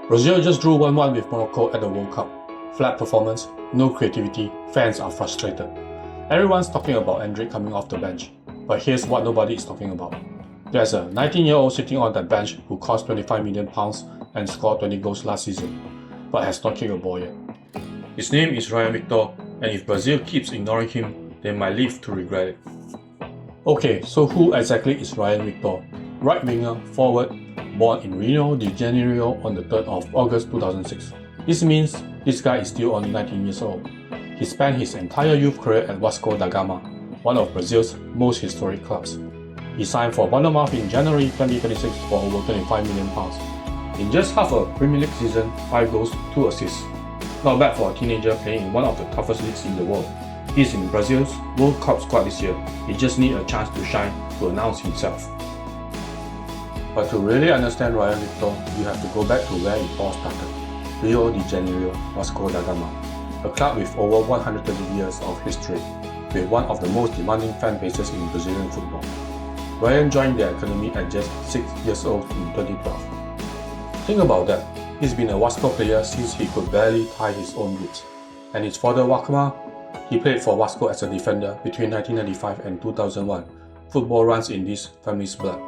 Brazil just drew 1-1 with Morocco at the World Cup. Flat performance, no creativity, fans are frustrated. Everyone's talking about Endrick coming off the bench, but here's what nobody is talking about. There's a 19-year-old sitting on that bench who cost £25 million and scored 20 goals last season, but has not kicked a ball yet. His name is Rayan Vitor, and if Brazil keeps ignoring him, they might live to regret it. Okay, so who exactly is Rayan Vitor? Right winger, forward, born in Rio de Janeiro on the 3rd of August 2006. This means this guy is still only 19 years old. He spent his entire youth career at Vasco da Gama, one of Brazil's most historic clubs. He signed for Bournemouth in January 2026 for over £25 million. In just half a Premier League season, 5 goals, 2 assists. Not bad for a teenager playing in one of the toughest leagues in the world. He's in Brazil's World Cup squad this year. He just needs a chance to shine to announce himself. But to really understand Rayan Vitor, you have to go back to where it all started. Rio de Janeiro, Vasco da Gama, a club with over 130 years of history, with one of the most demanding fan bases in Brazilian football. Rayan joined the academy at just 6 years old in 2012. Think about that, he's been a Vasco player since he could barely tie his own boots. And his father Wakama, he played for Vasco as a defender between 1995 and 2001. Football runs in this family's blood.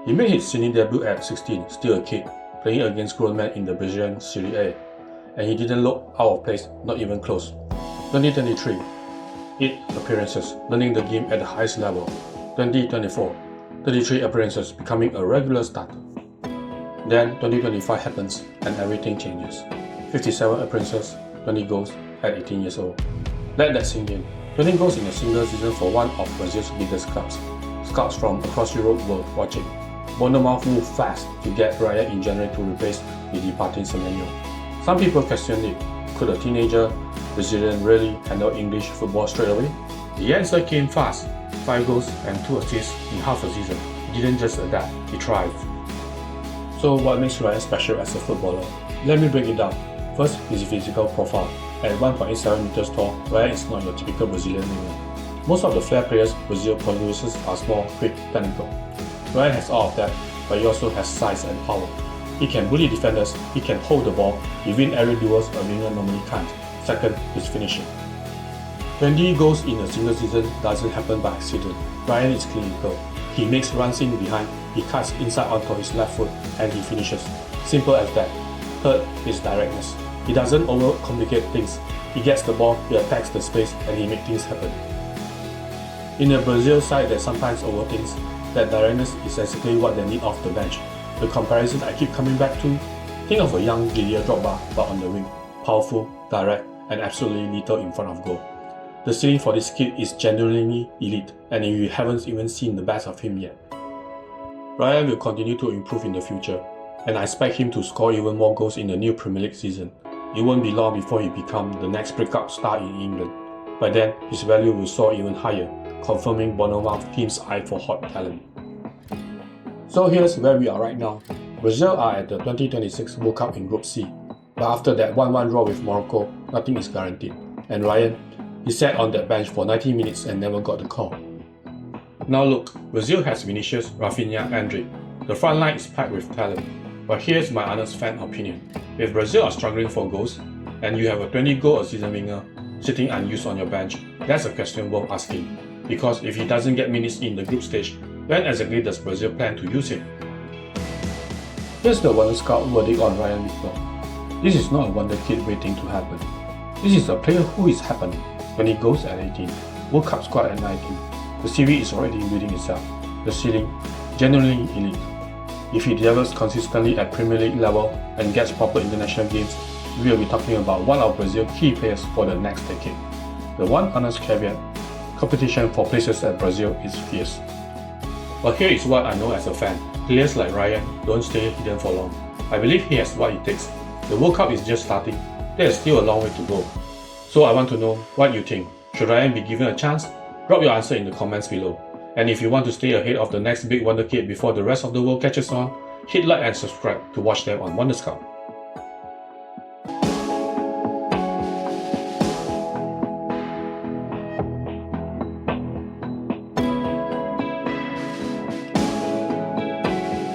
He made his senior debut at 16, still a kid, playing against grown men in the Brazilian Serie A. And he didn't look out of place, not even close. 2023, 8 appearances, learning the game at the highest level. 2024, 33 appearances, becoming a regular starter. Then 2025 happens and everything changes. 57 appearances, 20 goals at 18 years old. Let that sink in. 20 goals in a single season for one of Brazil's biggest clubs. Scouts from across Europe were watching. Bournemouth moved fast to get Rayan in January to replace the departing Semenyo. Some people questioned it. Could a teenager Brazilian really handle English football straight away? The answer came fast. 5 goals and 2 assists in half a season. He didn't just adapt, he thrived. So what makes Rayan special as a footballer? Let me break it down. First, his physical profile. At 1.87 meters tall, Rayan is not your typical Brazilian winger. Most of the flair players Brazil produces are small, quick, technical. Rayan has all of that, but he also has size and power. He can bully defenders, he can hold the ball, he wins aerial duels a winger normally can't. Second, his finishing. 20 goals in a single season doesn't happen by accident. Rayan is clinical. He makes runs in behind, he cuts inside onto his left foot, and he finishes. Simple as that. Third, his directness. He doesn't overcomplicate things. He gets the ball, he attacks the space, and he makes things happen. In a Brazil side that sometimes overthinks, that directness is exactly what they need off the bench. The comparison I keep coming back to, think of a young Didier Drogba but on the wing. Powerful, direct, and absolutely lethal in front of goal. The ceiling for this kid is genuinely elite, and you haven't even seen the best of him yet. Rayan will continue to improve in the future, and I expect him to score even more goals in the new Premier League season. It won't be long before he becomes the next breakout star in England. By then, his value will soar even higher, confirming Bournemouth team's eye for hot talent. So here's where we are right now. Brazil are at the 2026 World Cup in Group C, but after that 1-1 draw with Morocco, nothing is guaranteed. And Rayan, he sat on that bench for 90 minutes and never got the call. Now look, Brazil has Vinicius, Rafinha, Endrick. The front line is packed with talent. But here's my honest fan opinion. If Brazil are struggling for goals, and you have a 20-goal a season winger sitting unused on your bench, that's a question worth asking. Because if he doesn't get minutes in the group stage, when exactly does Brazil plan to use him? Here's the WonderScout Verdict on Rayan Vitor. This is not a wonder kid waiting to happen. This is a player who is happening. 20 goals at 18, World Cup squad at 19. The CV is already reading itself. The ceiling, genuinely elite. If he delivers consistently at Premier League level and gets proper international games, we will be talking about one of Brazil's key players for the next decade. The one honest caveat, competition for places at Brazil is fierce. But here is what I know as a fan. Players like Rayan don't stay hidden for long. I believe he has what it takes. The World Cup is just starting. There is still a long way to go. So I want to know what you think. Should Rayan be given a chance? Drop your answer in the comments below. And if you want to stay ahead of the next big wonder kid before the rest of the world catches on, hit like and subscribe to watch them on WonderScout.